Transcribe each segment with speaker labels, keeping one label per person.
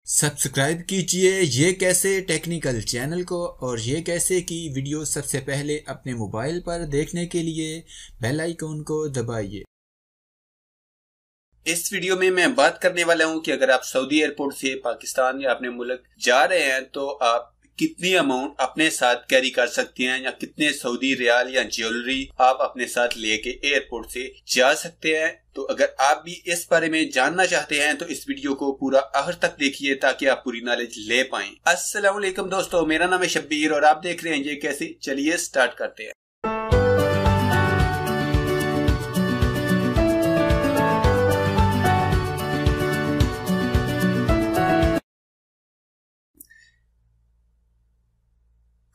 Speaker 1: Subscribe कीजिए ये कैसे टेक्निकल चैनल को और ये कैसे की वीडियो सबसे पहले अपने मोबाइल पर देखने के लिए बेल आइकन को दबाइए।
Speaker 2: इस वीडियो में मैं बात करने वाला हूं कि अगर आप सऊदी एयरपोर्ट से पाकिस्तान या अपने मुल्क जा रहे हैं तो आप कितनी अमाउंट अपने साथ कैरी कर सकते हैं या कितने सऊदी रियाल या ज्वेलरी आप अपने साथ लेके एयरपोर्ट से जा सकते हैं। तो अगर आप भी इस बारे में जानना चाहते हैं तो इस वीडियो को पूरा आखिर तक देखिए ताकि आप पूरी नॉलेज ले पाएं। अस्सलाम वालेकुम दोस्तों, मेरा नाम है शब्बीर और आप देख रहे हैं ये कैसे। चलिए स्टार्ट करते हैं।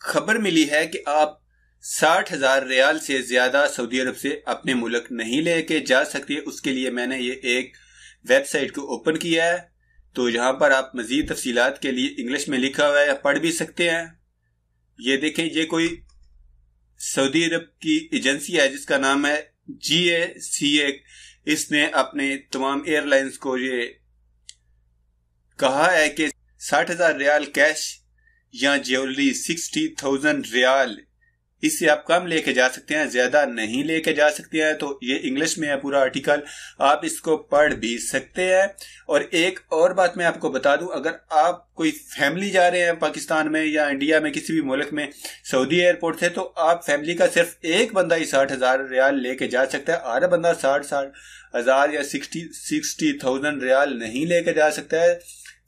Speaker 2: खबर मिली है कि आप 60,000 रियाल से ज्यादा सऊदी अरब से अपने मुल्क नहीं लेके जा सकते। उसके लिए मैंने ये एक वेबसाइट को ओपन किया है, तो यहाँ पर आप मजीद तफसीलात के लिए इंग्लिश में लिखा हुआ है या पढ़ भी सकते हैं। ये देखें, ये कोई सऊदी अरब की एजेंसी है जिसका नाम है GACA। इसने अपने तमाम एयरलाइंस को ये कहा है कि 60,000 रियाल कैश या ज्वेलरी 60,000 रियाल, इससे आप कम लेके जा सकते हैं, ज्यादा नहीं लेके जा सकते हैं। तो ये इंग्लिश में है पूरा आर्टिकल, आप इसको पढ़ भी सकते हैं। और एक और बात मैं आपको बता दूं, अगर आप कोई फैमिली जा रहे हैं पाकिस्तान में या इंडिया में किसी भी मुल्क में सऊदी एयरपोर्ट से, तो आप फैमिली का सिर्फ एक बंदा ही 60,000 रियाल लेके जा सकता है। हर बंदा 60,000 या 60,000 रियाल नहीं लेके जा सकता है।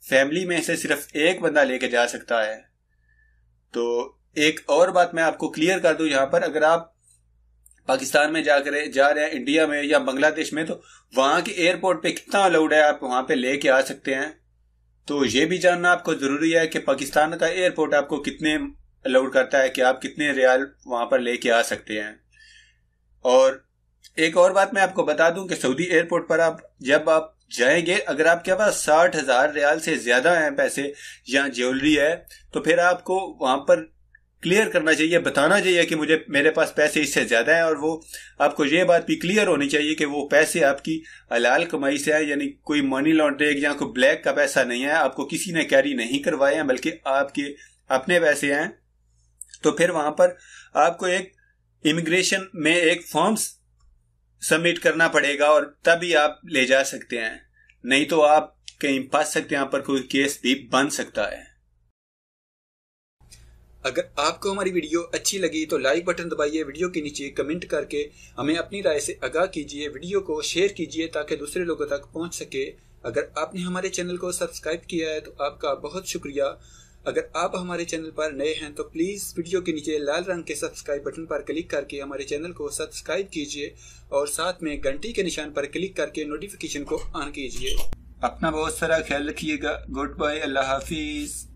Speaker 2: फैमिली में से सिर्फ एक बंदा लेके जा सकता है। तो एक और बात मैं आपको क्लियर कर दूं यहाँ पर, अगर आप पाकिस्तान में जा रहे हैं इंडिया में या बांग्लादेश में, तो वहां के एयरपोर्ट पे कितना अलाउड है आप वहां पे लेके आ सकते हैं। तो ये भी जानना आपको जरूरी है कि पाकिस्तान का एयरपोर्ट आपको कितने अलाउड करता है कि आप कितने रियाल वहां पर लेके आ सकते हैं। और एक और बात मैं आपको बता दूं कि सऊदी एयरपोर्ट पर जब आप जाएंगे, अगर आपके पास 60,000 रियाल से ज्यादा हैं पैसे या ज्वेलरी है, तो फिर आपको वहां पर क्लियर करना चाहिए, बताना चाहिए कि मेरे पास पैसे इससे ज्यादा हैं। और वो आपको ये बात भी क्लियर होनी चाहिए कि वो पैसे आपकी हलाल कमाई से है, यानी कोई मनी लॉन्ड्रिंग या कोई ब्लैक का पैसा नहीं है, आपको किसी ने कैरी नहीं करवाए हैं, बल्कि आपके अपने पैसे हैं। तो फिर वहां पर आपको एक इमिग्रेशन में एक फॉर्म्स सबमिट करना पड़ेगा और तभी आप ले जा सकते हैं, नहीं तो आप कहीं फंस सकते हैं, यहाँ पर कोई केस भी बन सकता है। अगर आपको हमारी वीडियो अच्छी लगी तो लाइक बटन दबाइए, वीडियो के नीचे कमेंट करके हमें अपनी राय से आगाह कीजिए, वीडियो को शेयर कीजिए ताकि दूसरे लोगों तक पहुंच सके। अगर आपने हमारे चैनल को सब्सक्राइब किया है तो आपका बहुत शुक्रिया। अगर आप हमारे चैनल पर नए हैं तो प्लीज़ वीडियो के नीचे लाल रंग के सब्सक्राइब बटन पर क्लिक करके हमारे चैनल को सब्सक्राइब कीजिए और साथ में घंटी के निशान पर क्लिक करके नोटिफिकेशन को ऑन कीजिए। अपना बहुत सारा ख्याल रखिएगा। गुड बाय, अल्लाह हाफिज।